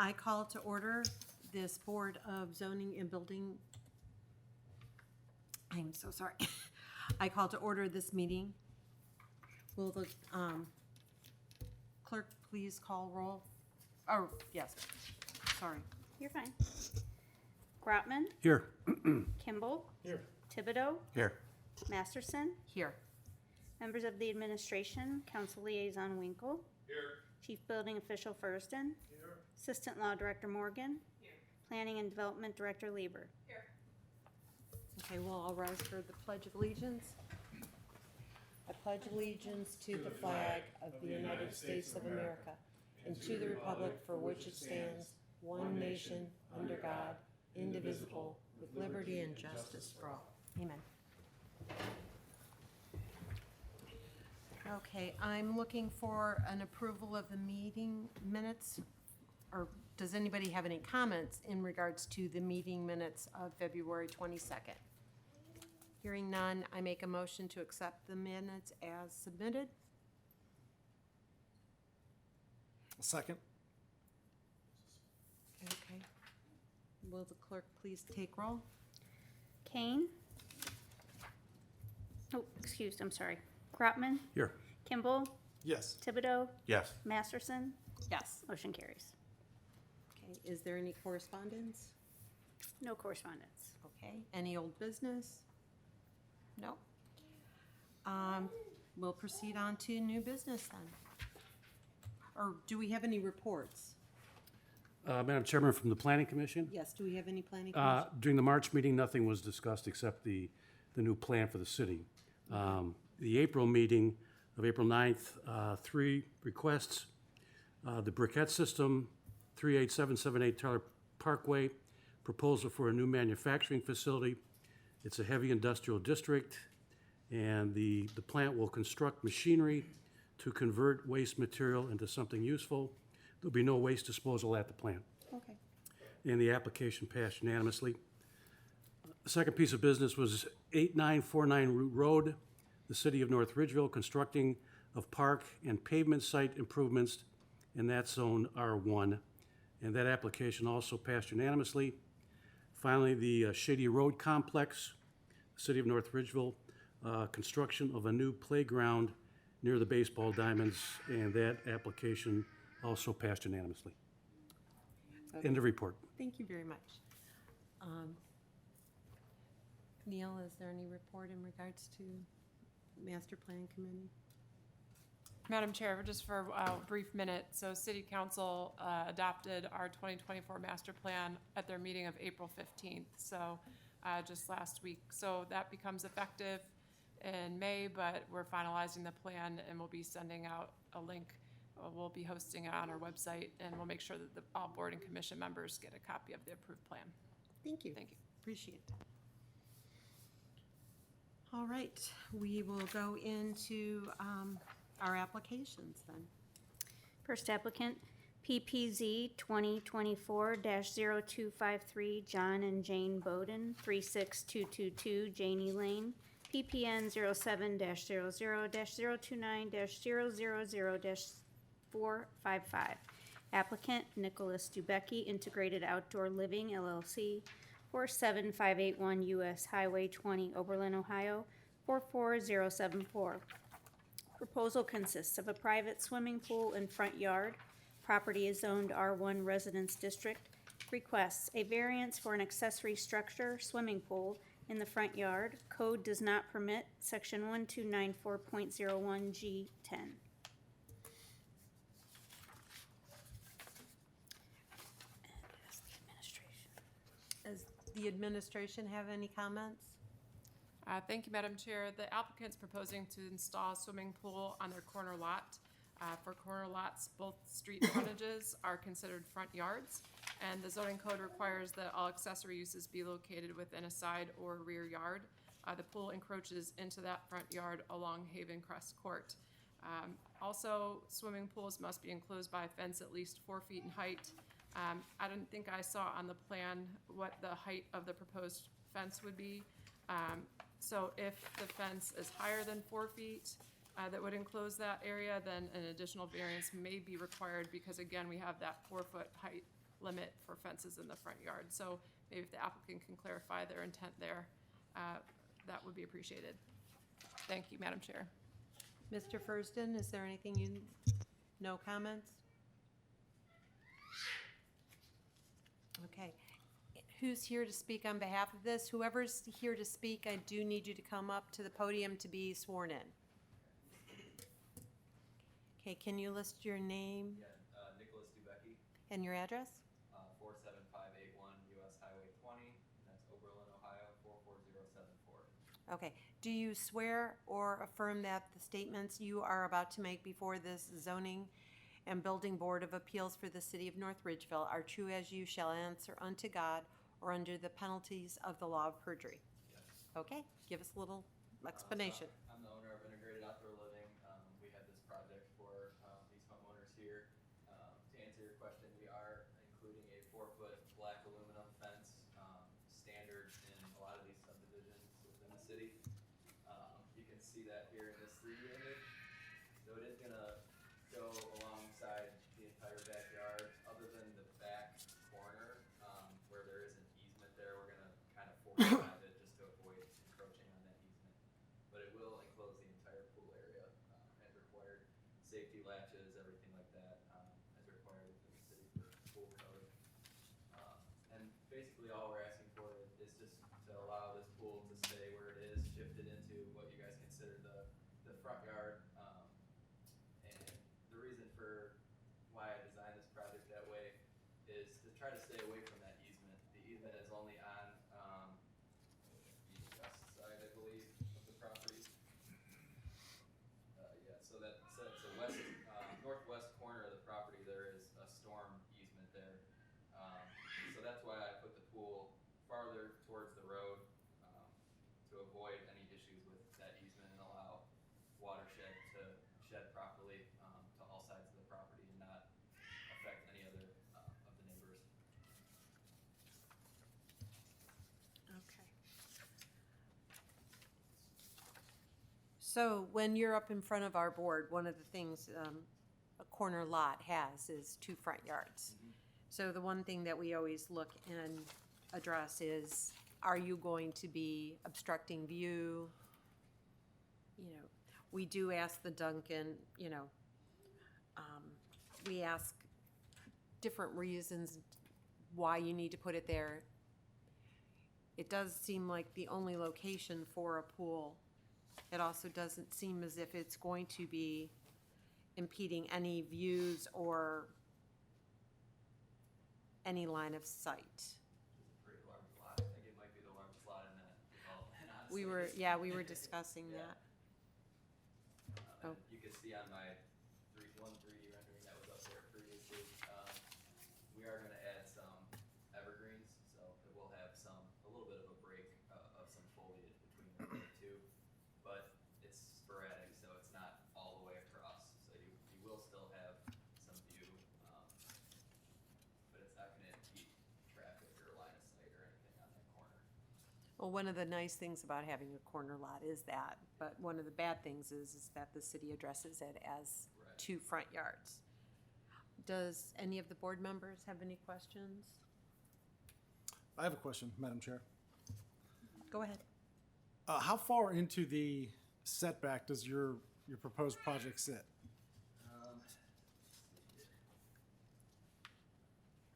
I call to order this Board of Zoning and Building. I'm so sorry. I call to order this meeting. Will the clerk please call roll? Oh, yes, sorry. You're fine. Grotman, Here. Kimball, Here. Thibodeau, Here. Masterson, Here. members of the administration, council liaison Winkle. Here. Chief building official Furston. Here. Assistant law director Morgan. Here. Planning and development director Lieber. Here. Okay, we'll all rise for the Pledge of Allegiance. I pledge allegiance to the flag of the United States of America and to the republic for which it stands, one nation, under God, indivisible, with liberty and justice for all. Amen. Okay, I'm looking for an approval of the meeting minutes, or does anybody have any comments in regards to the meeting minutes of February 22nd? Hearing none, I make a motion to accept the minutes as submitted. Second. Okay. Will the clerk please take roll? Kane. Oh, excused, I'm sorry. Grotman, Here. Kimball, Yes. Thibodeau, Yes. Masterson. Yes. Motion carries. Okay, is there any correspondence? No correspondence. Okay, any old business? No. We'll proceed on to new business then. Or do we have any reports? Madam Chairman, from the Planning Commission, Yes, do we have any planning commission? during the March meeting, nothing was discussed except the new plan for the city. The April meeting of April 9th, 3 requests. The briquette system, 38778 Tyler Parkway, proposal for a new manufacturing facility. It's a heavy industrial district, and the plant will construct machinery to convert waste material into something useful. There'll be no waste disposal at the plant. Okay. And the application passed unanimously. The second piece of business was 8949 Root Road, the city of North Ridgeville, constructing of park and pavement site improvements in that zone R1. And that application also passed unanimously. Finally, the Shady Road Complex, city of North Ridgeville, construction of a new playground near the baseball diamonds, and that application also passed unanimously. End of report. Thank you very much. Neil, is there any report in regards to Master Plan Committee? Madam Chair, just for a brief minute, so City Council adopted our 2024 master plan at their meeting of April 15th, so just last week. So that becomes effective in May, but we're finalizing the plan and we'll be sending out a link. We'll be hosting it on our website, and we'll make sure that all board and commission members get a copy of the approved plan. Thank you. Thank you. Appreciate it. All right, we will go into our applications then. First applicant, PPZ 2024-0253, John and Jane Bowden, 36222 Janie Lane, PPN 07-00-029-000-455. Applicant, Nicholas Dubecki, Integrated Outdoor Living, LLC, 47581 US Highway 20, Oberlin, Ohio, 44074. Proposal consists of a private swimming pool and front yard. Property is zoned R1 Residence District. Requests a variance for an accessory structure, swimming pool, in the front yard. Code does not permit, section 1294.01G10. Does the administration have any comments? Thank you, Madam Chair. The applicant's proposing to install a swimming pool on their corner lot. For corner lots, both street frontages are considered front yards, and the zoning code requires that all accessory uses be located within a side or rear yard. The pool encroaches into that front yard along Haven Crest Court. Also, swimming pools must be enclosed by a fence at least 4 feet in height. I don't think I saw on the plan what the height of the proposed fence would be. So if the fence is higher than 4 feet, that would enclose that area, then an additional variance may be required because, again, we have that 4 foot height limit for fences in the front yard. So maybe if the applicant can clarify their intent there, that would be appreciated. Thank you, Madam Chair. Mr. Furston, is there anything no comments? Okay. Who's here to speak on behalf of this? Whoever's here to speak, I do need you to come up to the podium to be sworn in. Okay, can you list your name Yeah, Nicholas Dubecki, and your address? 47581 US Highway 20, and that's Oberlin, Ohio, 44074. Okay. Do you swear or affirm that the statements you are about to make before this zoning and building board of appeals for the city of North Ridgeville are true as you shall answer unto God or under the penalties of the law of perjury? Yes. Okay, give us a little explanation. I'm the owner of Integrated Outdoor Living. We have this project for these homeowners here. To answer your question, we are including a 4-foot black aluminum fence, standard in a lot of these subdivisions within the city. You can see that here in this 3D image. So it is gonna go alongside the entire backyard, other than the back corner, where there is an easement there. We're gonna kind of fortify it just to avoid encroaching on that easement. But it will enclose the entire pool area, as required. Safety latches, everything like that, as required within the city for pool code. And basically all we're asking for is just to allow this pool to stay where it is, shifted into what you guys consider the front yard. And the reason for why I designed this project that way is to try to stay away from that easement. The easement is only on the west side, I believe, of the property. Yeah, so that's the west, northwest corner of the property. There is a storm easement there. So that's why I put the pool farther towards the road, to avoid any issues with that easement and allow watershed to shed properly to all sides of the property and not affect any other of the neighbors. Okay. So when you're up in front of our board, one of the things a corner lot has is 2 front yards. So the one thing that we always look and address is, are you going to be obstructing view? You know, we do ask the Duncan, you know, we ask different reasons why you need to put it there. It does seem like the only location for a pool. It also doesn't seem as if it's going to be impeding any views or any line of sight. It's a pretty large lot. I think it might be the largest lot in that development, honestly. We were discussing Yeah. that. And you can see on my 3D rendering that was up there previously, we are gonna add some evergreens, so it will have a little bit of a break of some foliage between the two. But it's sporadic, so it's not all the way across, so you will still have some view, but it's not gonna impede traffic or line of sight or anything on that corner. Well, one of the nice things about having a corner lot is that, but one of the bad things is that the city addresses it as Right. 2 front yards. Does any of the board members have any questions? I have a question, Madam Chair. Go ahead. How far into the setback does your proposed project sit?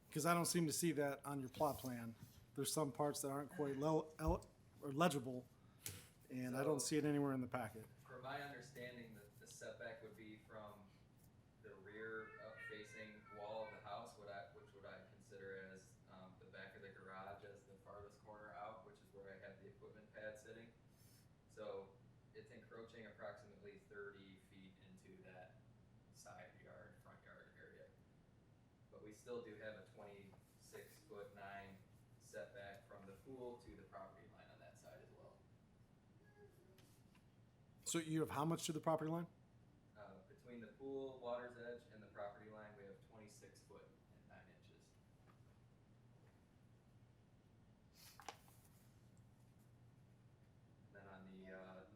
Because I don't seem to see that on your plot plan. There's some parts that aren't quite or legible, and I don't see it anywhere in the packet. From my understanding, the setback would be from the rear facing wall of the house, which would I consider as the back of the garage as the farthest corner out, which is where I have the equipment pad sitting. So it's encroaching approximately 30 feet into that side yard, front yard area. But we still do have a 26'9" setback from the pool to the property line on that side as well. So you have how much to the property line? Between the pool, water's edge, and the property line, we have 26 foot and 9 inches. Then on the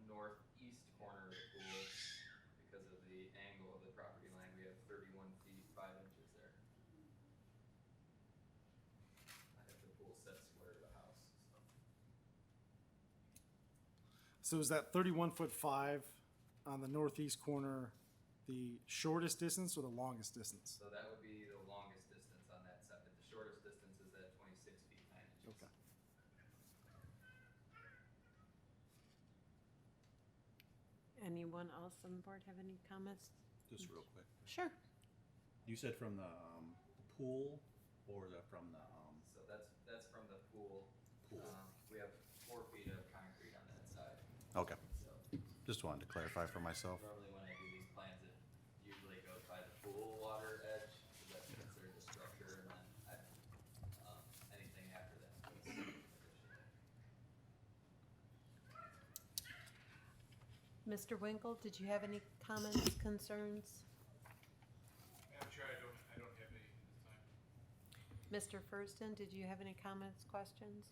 northeast corner of the pool, because of the angle of the property line, we have 31 feet 5 inches there. So is that 31'5" on the northeast corner the shortest distance or the longest distance? So that would be the longest distance on that septic. The shortest distance is at 26 feet 9 inches. Okay. Anyone else on the board have any comments? Just real quick. Sure. You said from the pool or from the, So that's from the pool. Pool. We have 4 feet of concrete on that side. okay, So just wanted to clarify for myself. normally when I do these plans, it usually goes by the pool water edge, because that's considered a structure, and then anything after that. is additional. Mr. Winkle, did you have any comments, concerns? Madam Chair, I don't have any at this time. Mr. Furston, did you have any comments, questions?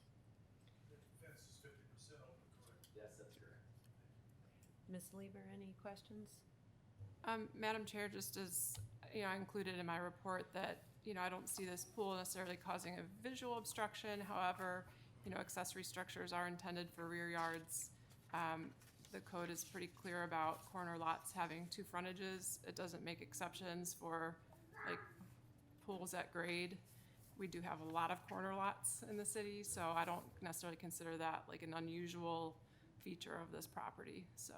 The fence is 50% open, correct? Yes, that's correct. Ms. Lieber, any questions? Madam Chair, just as, you know, I included in my report that, you know, I don't see this pool necessarily causing a visual obstruction. However, you know, accessory structures are intended for rear yards. The code is pretty clear about corner lots having 2 frontages. It doesn't make exceptions for like pools at grade. We do have a lot of corner lots in the city, so I don't necessarily consider that like an unusual feature of this property. So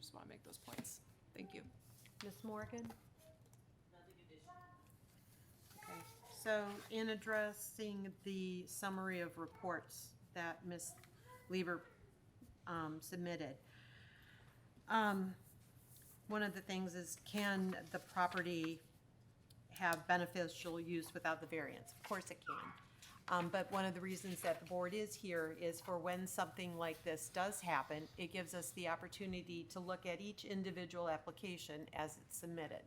just want to make those points. Thank you. Ms. Morgan? Okay, so in addressing the summary of reports that Ms. Lieber submitted, one of the things is, can the property have beneficial use without the variance? Of course it can. But one of the reasons that the board is here is for when something like this does happen, it gives us the opportunity to look at each individual application as it's submitted.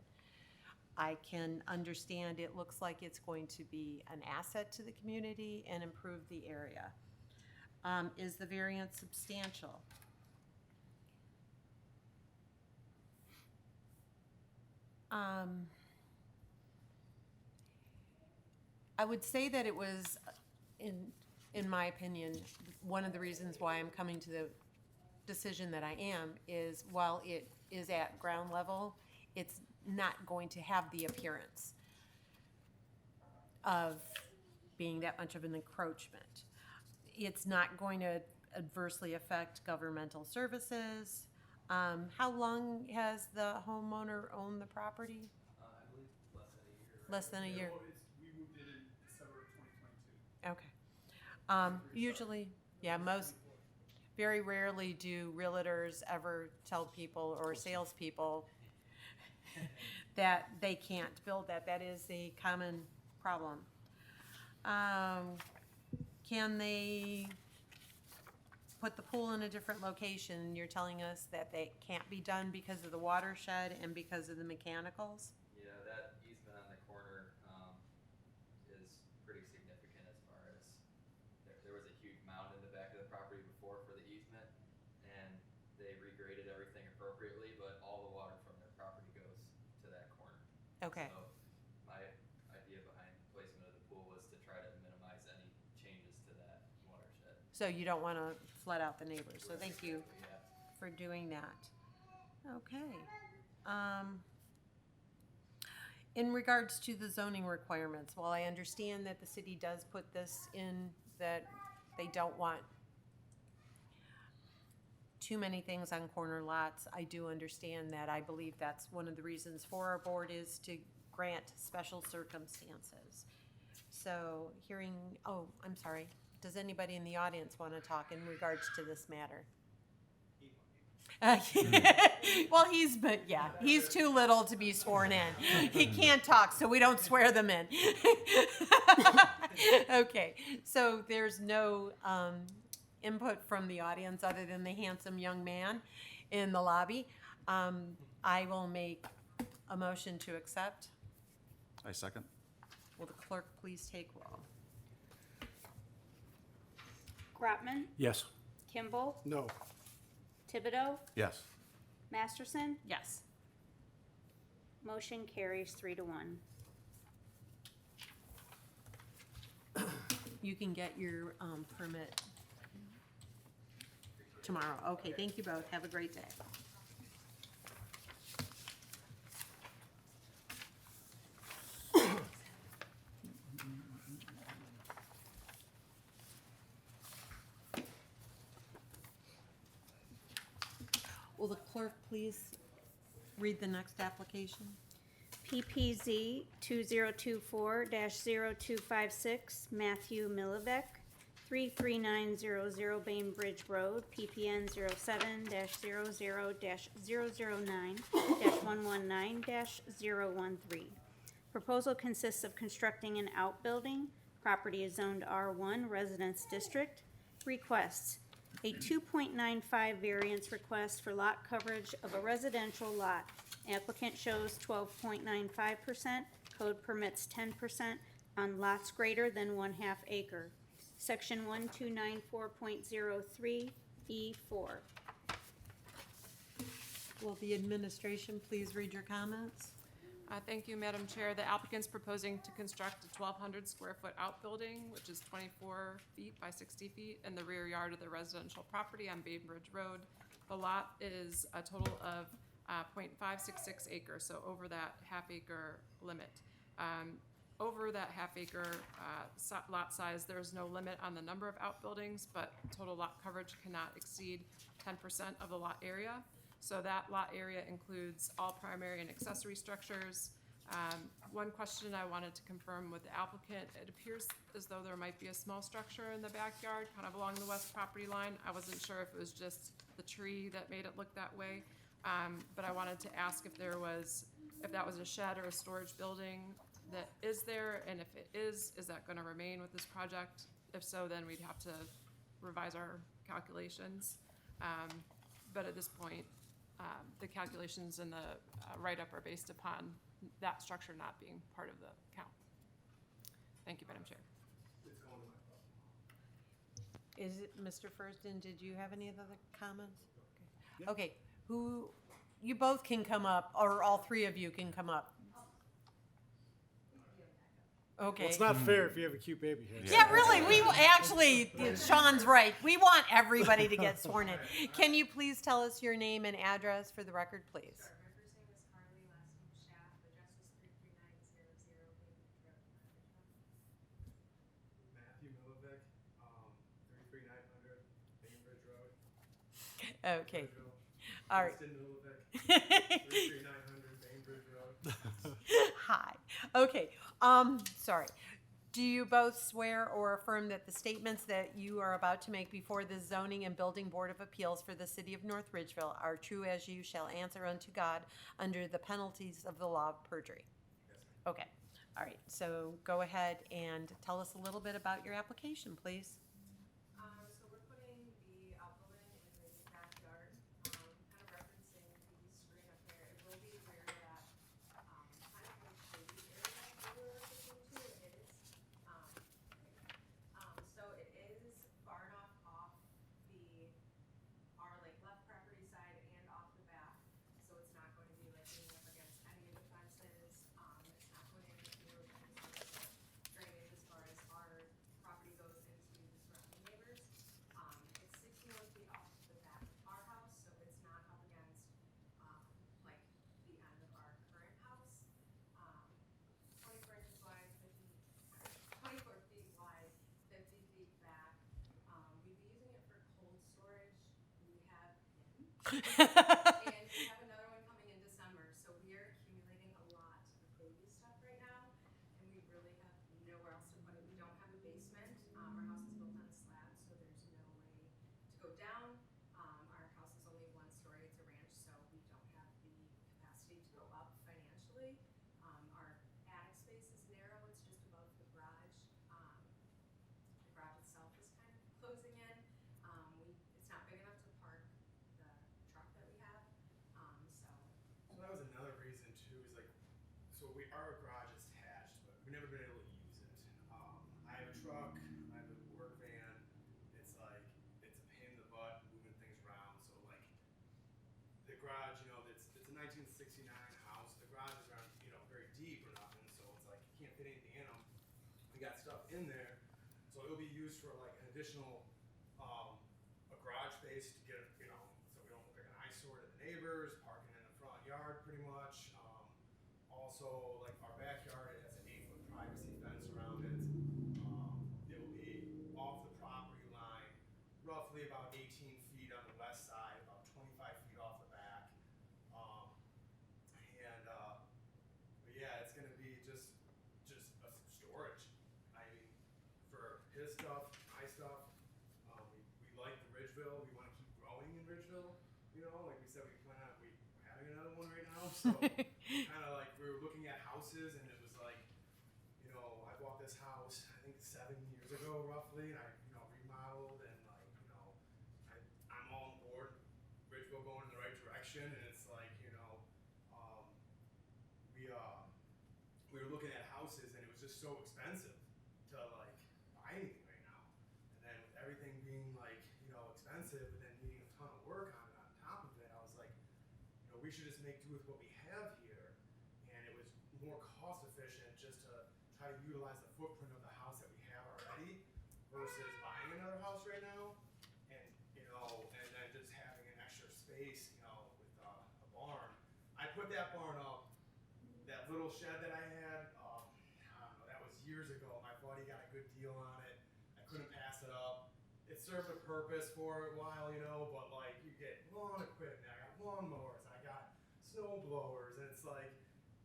I can understand it looks like it's going to be an asset to the community and improve the area. Is the variance substantial? I would say that it was, in my opinion, one of the reasons why I'm coming to the decision that I am is while it is at ground level, it's not going to have the appearance of being that much of an encroachment. It's not going to adversely affect governmental services. How long has the homeowner owned the property? I believe less than a year. Less than a year. Well, we moved in December of 2022. Okay. Usually, yeah, very rarely do realtors ever tell people or salespeople that they can't build that. That is a common problem. Can they put the pool in a different location? You're telling us that they can't be done because of the watershed and because of the mechanicals? Yeah, that easement on the corner is pretty significant as far as there was a huge mound in the back of the property before for the easement, and they regraded everything appropriately, but all the water from their property goes to that corner. Okay. So my idea behind the placement of the pool was to try to minimize any changes to that watershed. So you don't want to flood out the neighbors, so thank you Yeah. for doing that. Okay. In regards to the zoning requirements, while I understand that the city does put this in, that they don't want too many things on corner lots, I do understand that. I believe that's one of the reasons for our board is to grant special circumstances. So I'm sorry. Does anybody in the audience want to talk in regards to this matter? Well, he's too little to be sworn in. He can't talk, so we don't swear them in. Okay, so there's no input from the audience other than the handsome young man in the lobby. I will make a motion to accept. I second. Will the clerk please take roll? Grotman, Yes. Kimball, No. Thibodeau, Yes. Masterson. Yes. Motion carries 3-1. You can get your permit. tomorrow. Okay, thank you both. Have a great day. Will the clerk please read the next application? PPZ 2024-0256, Matthew Milivek, 33900 Bainbridge Road, PPN 07-009-119-013. Proposal consists of constructing an outbuilding. Property is zoned R1 Residence District. Requests a 2.95 variance request for lot coverage of a residential lot. Applicant shows 12.95%, code permits 10% on lots greater than 1/2 acre. Section 1294.03E4. Will the administration please read your comments? Thank you, Madam Chair. The applicant's proposing to construct a 1,200 square foot outbuilding, which is 24 feet by 60 feet in the rear yard of the residential property on Bainbridge Road. The lot is a total of 0.566 acres, so over that 1/2 acre limit. Over that 1/2 acre lot size, there's no limit on the number of outbuildings, but total lot coverage cannot exceed 10% of the lot area. So that lot area includes all primary and accessory structures. One question I wanted to confirm with the applicant, it appears as though there might be a small structure in the backyard, kind of along the west property line. I wasn't sure if it was just the tree that made it look that way. But I wanted to ask if that was a shed or a storage building that is there, and if it is that gonna remain with this project? If so, then we'd have to revise our calculations. But at this point, the calculations in the write-up are based upon that structure not being part of the count. Thank you, Madam Chair. Is it, Mr. Furston, did you have any other comments? Okay, you both can come up, or all three of you can come up. Okay. Well, it's not fair if you have a cute baby here. Yeah, really, Sean's right. We want everybody to get sworn in. Can you please tell us your name and address for the record, please? Sure. My first name is Carly, last name is Schaff. Address is 33900 Bainbridge Road, Bainbridge. Matthew Milivek, 33900 Bainbridge Road. Okay, Ridgeville. all right. Winston Milivek, 33900 Bainbridge Road. Hi. Okay, sorry. Do you both swear or affirm that the statements that you are about to make before the Zoning and Building Board of Appeals for the City of North Ridgeville are true as you shall answer unto God under the penalties of the law of perjury? Yes, ma'am. Okay, all right, so go ahead and tell us a little bit about your application, please. So we're putting the outbuilding in the backyard, kind of referencing the screen up there. It will be where that, kind of like shady area that we were looking to is. So it is far enough off our like left property side and off the back. So it's not going to be like leaning up against any of the fences. It's not going to interfere with any sort of drainage as far as our property goes into the surrounding neighbors. It's 61 feet off the back of our house, so it's not up against, like the end of our current house. 24 inches wide, 24 feet wide, 50 feet back. We'd be using it for cold storage. We have him. And we have another one coming in December, so we are accumulating a lot of baby stuff right now, and we really have nowhere else to put it. We don't have a basement. Our house is built on a slab, so there's no way to go down. Our house is only 1 story. It's a ranch, so we don't have the capacity to go up financially. Our attic space is narrow. It's just above the garage. The garage itself is kind of closing in. It's not big enough to park the truck that we have. So that was another reason too, is like, our garage is attached, but we've never been able to use it. I have a truck, I have a work van, it's like, it's a pain in the butt moving things around, so like, the garage, it's a 1969 house, the garages aren't, very deep or nothing, so it's like, you can't fit anything in them. We got stuff in there, so it'll be used for like an additional, garage space to get, you know, so we don't look like an eyesore to the neighbors, parking in the front yard pretty much. Also, like our backyard, it has an 8-foot privacy fence around it. It will be off the property line, roughly about 18 feet on the west side, about 25 feet off the back. But yeah, it's gonna be just a storage. I mean, for his stuff, my stuff. We like the Ridgeville. We want to keep growing in Ridgeville. You know, like we said, we plan on we're having another one right now. So kind of like we were looking at houses, and it was like, you know, I bought this house I think 7 years ago roughly, and I remodeled, and like I'm all on board. Ridgeville going in the right direction, and it's like we were looking at houses, and it was just so expensive to like buy anything right now. And then with everything being like expensive, and then needing a ton of work on top of it, I was like, we should just make do with what we have here. And it was more cost efficient just to try to utilize the footprint of the house that we have already versus buying another house right now. And and then just having an extra space, with a barn. I put that barn up, that little shed that I had, I don't know, that was years ago. My buddy got a good deal on it. I couldn't pass it up. It served a purpose for a while, but like you get lawn equipment, I got lawnmowers, I got snow blowers, and it's like,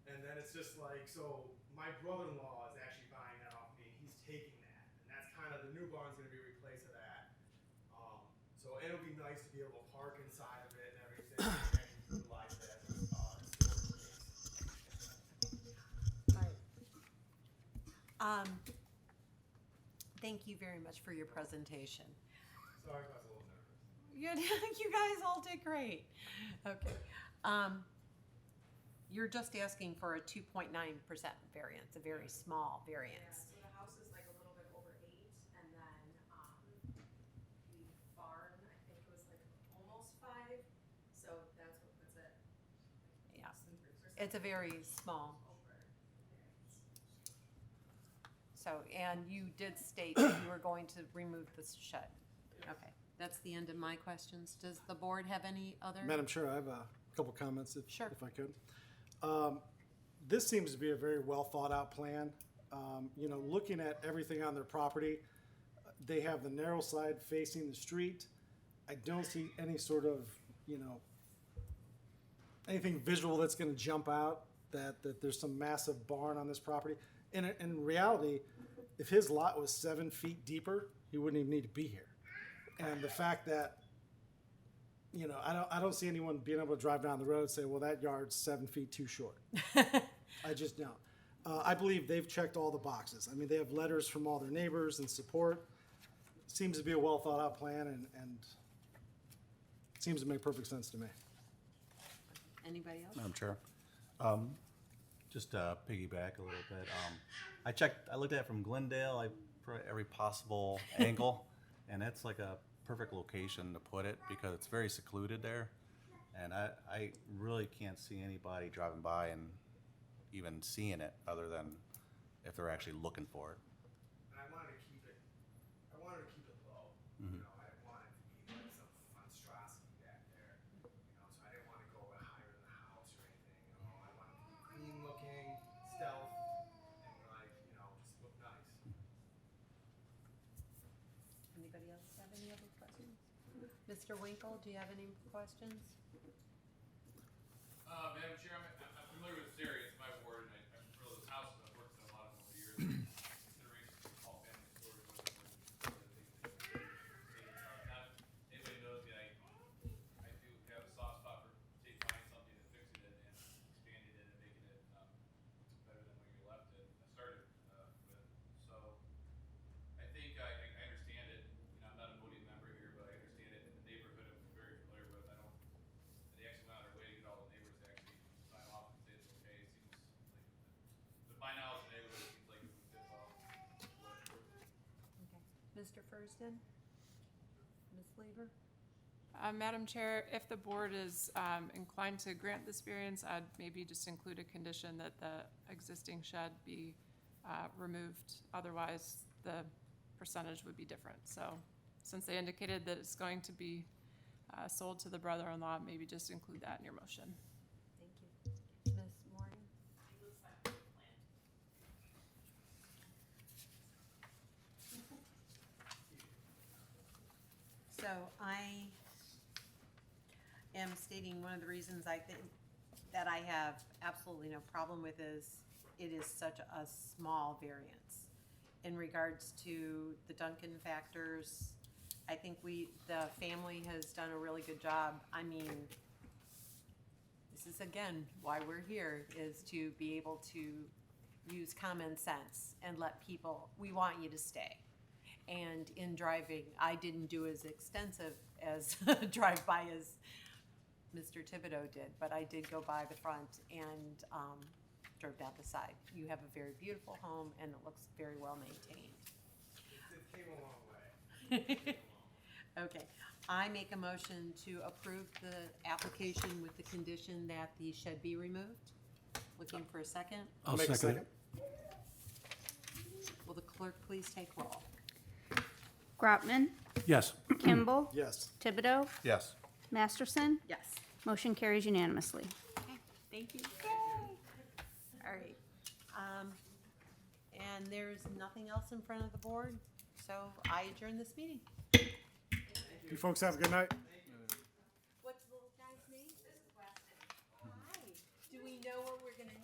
and then it's just like, so my brother-in-law is actually buying that off me. He's taking that, and that's kind of the new barn's going to be a replace of that. So it'll be nice to be able to park inside of it and everything, and utilize it as a storage space. All right. Thank you very much for your presentation. Sorry if I was a little nervous. You guys all did great. Okay. You're just asking for a 2.9% variance, a very small Yeah, variance. so the house is like a little bit over 8, and then, the barn, I think it was like almost 5, so that's what puts it Yeah. less than 3%. It's a very small. Over variance. So, and you did state that you were going to remove the shed. Okay, that's the end of my questions. Does the board have any other? Madam Chair, I have a couple comments Sure. if I could. This seems to be a very well thought out plan. Looking at everything on their property, they have the narrow side facing the street. I don't see any sort of, anything visual that's going to jump out that there's some massive barn on this property. In reality, if his lot was 7 feet deeper, he wouldn't even need to be here. And the fact that, I don't see anyone being able to drive down the road and say, well, that yard's 7 feet too short. I just don't. I believe they've checked all the boxes. I mean, they have letters from all their neighbors and support. Seems to be a well thought out plan and seems to make perfect sense to me. Anybody else? Madam Chair, just piggyback a little bit. I looked at it from Glendale, every possible angle, and it's like a perfect location to put it because it's very secluded there, and I really can't see anybody driving by and even seeing it other than if they're actually looking for it. And I wanted to keep it low. Mhm. I didn't want it to be like some monstrosity back there. So I didn't want to go higher than the house or anything. I wanted it to be clean looking, stealth, and just look nice. Anybody else have any other questions? Mr. Winkle, do you have any questions? Madam Chair, I'm familiar with this area. It's my ward, and I'm familiar with this house, and I've worked in a lot of them over the years. Consideration for small family storage was one of the things that anybody knows me, I do have a soft spot for finding something and fixing it and expanding it and making it better than when you left it. I started with. So I think I understand it. I'm not a voting member here, but I understand it. In the neighborhood, I'm very familiar with. They actually went out of their way to get all the neighbors to actually sign off and say it's okay. It seems like, to my knowledge, the neighborhood seems like it would fit well. Okay. Mr. Furston? Ms. Lever? Madam Chair, if the board is inclined to grant this variance, I'd maybe just include a condition that the existing shed be removed. Otherwise, the percentage would be different. So since they indicated that it's going to be sold to the brother-in-law, maybe just include that in your motion. Thank you. Ms. Morgan? So I am stating one of the reasons I think that I have absolutely no problem with is it is such a small variance. In regards to the Duncan factors, I think the family has done a really good job. I mean, this is again why we're here, is to be able to use common sense and let people, we want you to stay. And in driving, I didn't do as extensive as drive-by as Mr. Thibodeau did, but I did go by the front and drove down the side. You have a very beautiful home and it looks very well maintained. It came a long way. Okay, I make a motion to approve the application with the condition that the shed be removed. Looking for a second. I'll Make a second it. Will the clerk please take roll? Grotman, Yes. Kimball, Yes. Thibodeau, Yes. Masterson. Yes. Motion carries unanimously. Okay, thank you. All right. And there's nothing else in front of the board, so I adjourn this meeting. You folks have a good night. What's the little guy's name? This is Weston. Hi. Do we know where we're gonna